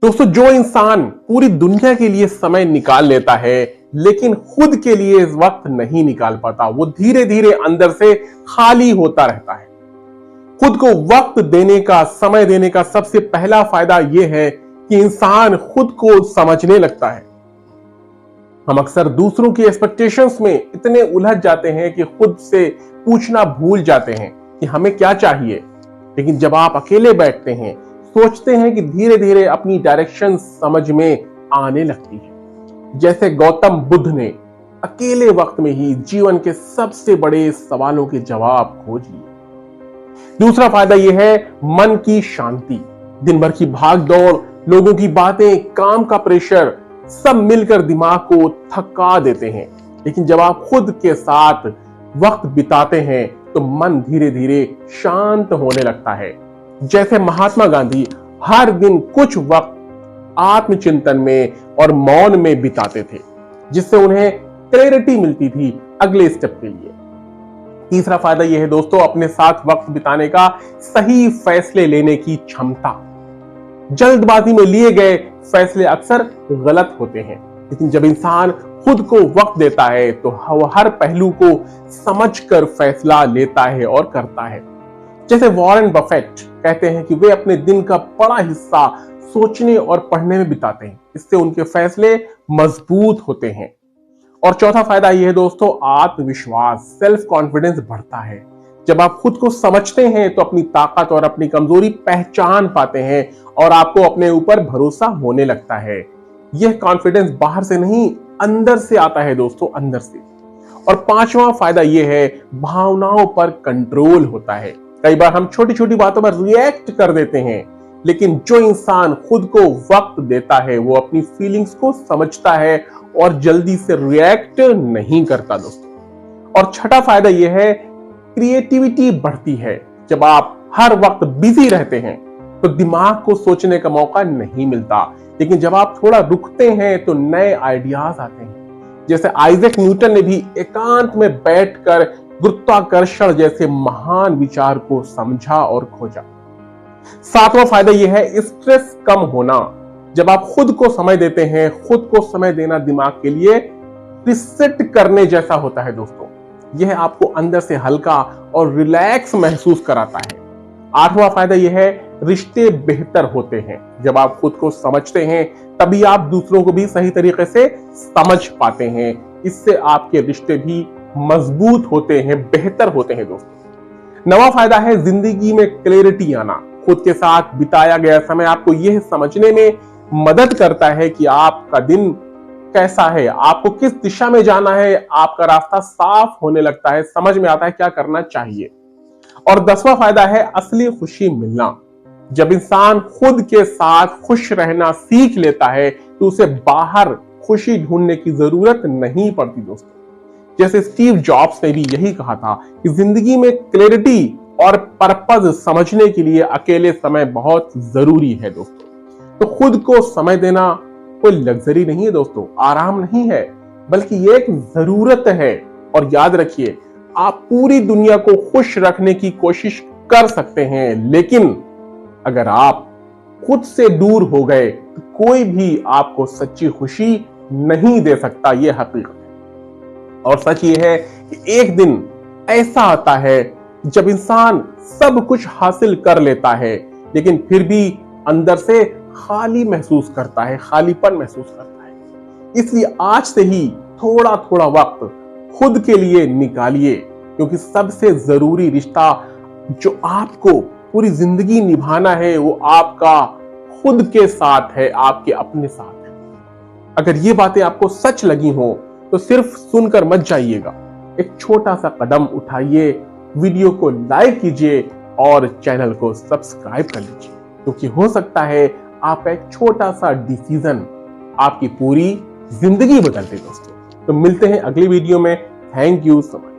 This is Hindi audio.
दोस्तों, जो इंसान पूरी दुनिया के लिए समय निकाल लेता है लेकिन खुद के लिए इस वक्त नहीं निकाल पाता, वो धीरे धीरे अंदर से खाली होता रहता है। खुद को वक्त देने का, समय देने का सबसे पहला फायदा यह है कि इंसान खुद को समझने लगता है। हम अक्सर दूसरों की एक्सपेक्टेशंस में इतने उलझ जाते हैं कि खुद से पूछना भूल जाते हैं कि हमें क्या चाहिए। लेकिन जब आप अकेले बैठते हैं, सोचते हैं कि धीरे धीरे अपनी डायरेक्शन समझ में आने लगती है। जैसे गौतम बुद्ध ने अकेले वक्त में ही जीवन के सबसे बड़े सवालों के जवाब खोज लिए। दूसरा फायदा यह है मन की शांति। दिन भर की भाग दौड़, लोगों की बातें, काम का प्रेशर सब मिलकर दिमाग को थका देते हैं। लेकिन जब आप खुद के साथ वक्त बिताते हैं तो मन धीरे धीरे शांत होने लगता है। जैसे महात्मा गांधी हर दिन कुछ वक्त आत्मचिंतन में और मौन में बिताते थे, जिससे उन्हें क्लैरिटी मिलती थी अगले स्टेप के लिए। तीसरा फायदा यह है दोस्तों, अपने साथ वक्त बिताने का सही फैसले लेने की क्षमता। जल्दबाजी में लिए गए फैसले अक्सर गलत होते हैं, लेकिन जब इंसान खुद को वक्त देता है तो वह हर पहलू को समझकर फैसला लेता है और करता है। जैसे वॉरेन बफेट कहते हैं कि वे अपने दिन का बड़ा हिस्सा सोचने और पढ़ने में बिताते हैं, इससे उनके फैसले मजबूत होते हैं। और चौथा फायदा यह है दोस्तों, आत्मविश्वास, सेल्फ कॉन्फिडेंस बढ़ता है। जब आप खुद को समझते हैं तो अपनी ताकत और अपनी कमजोरी पहचान पाते हैं और आपको अपने ऊपर भरोसा होने लगता है। यह कॉन्फिडेंस बाहर से नहीं, अंदर से आता है दोस्तों, अंदर से। और पांचवा फायदा यह है, भावनाओं पर कंट्रोल होता है। कई बार हम छोटी छोटी बातों पर रिएक्ट कर देते हैं, लेकिन जो इंसान खुद को वक्त देता है वो अपनी फीलिंग्स को समझता है और जल्दी से रिएक्ट नहीं करता दोस्तों। और छठा फायदा यह है, क्रिएटिविटी बढ़ती है। जब आप हर वक्त बिजी रहते हैं तो दिमाग को सोचने का मौका नहीं मिलता, लेकिन जब आप थोड़ा रुकते हैं तो नए आइडियाज आते हैं। जैसे आइजैक न्यूटन ने भी एकांत में बैठकर गुरुत्वाकर्षण जैसे महान विचार को समझा और खोजा। सातवां फायदा यह है, स्ट्रेस कम होना। जब आप खुद को समय देते हैं, खुद को समय देना दिमाग के लिए रिसेट करने जैसा होता है दोस्तों। यह आपको अंदर से हल्का और रिलैक्स महसूस कराता है। आठवां फायदा यह है, रिश्ते बेहतर होते हैं। जब आप खुद को समझते हैं तभी आप दूसरों को भी सही तरीके से समझ पाते हैं। इससे आपके रिश्ते भी मजबूत होते हैं, बेहतर होते हैं दोस्तों। नवा फायदा है, जिंदगी में क्लैरिटी आना। खुद के साथ बिताया गया समय आपको यह समझने में मदद करता है कि आपका दिन कैसा है, आपको किस दिशा में जाना है। आपका रास्ता साफ होने लगता है, समझ में आता है क्या करना चाहिए। और 10वां फायदा है, असली खुशी मिलना। जब इंसान खुद के साथ खुश रहना सीख लेता है तो उसे बाहर खुशी ढूंढने की जरूरत नहीं पड़ती दोस्तों। जैसे स्टीव जॉब्स ने भी यही कहा था कि जिंदगी में क्लैरिटी और पर्पस समझने के लिए अकेले समय बहुत जरूरी है दोस्तों। तो खुद को समय देना कोई लग्जरी नहीं है दोस्तों, आराम नहीं है, बल्कि ये एक जरूरत है। और याद रखिए, आप पूरी दुनिया को खुश रखने की कोशिश कर सकते हैं, लेकिन अगर आप खुद से दूर हो गए तो कोई भी आपको सच्ची खुशी नहीं दे सकता। यह हकीकत है। और सच यह है कि एक दिन ऐसा आता है जब इंसान सब कुछ हासिल कर लेता है, लेकिन फिर भी अंदर से खाली महसूस करता है, खालीपन महसूस करता है। इसलिए आज से ही थोड़ा थोड़ा वक्त खुद के लिए निकालिए, क्योंकि सबसे जरूरी रिश्ता जो आपको पूरी जिंदगी निभाना है वो आपका खुद के साथ है, आपके अपने साथ है। अगर ये बातें आपको सच लगी हो तो सिर्फ सुनकर मत जाइएगा, एक छोटा सा कदम उठाइए, वीडियो को लाइक कीजिए और चैनल को सब्सक्राइब कर लीजिए, क्योंकि हो सकता है आपका एक छोटा सा डिसीजन आपकी पूरी जिंदगी बदल दे दोस्तों। तो मिलते हैं अगली वीडियो में। Thank you so much.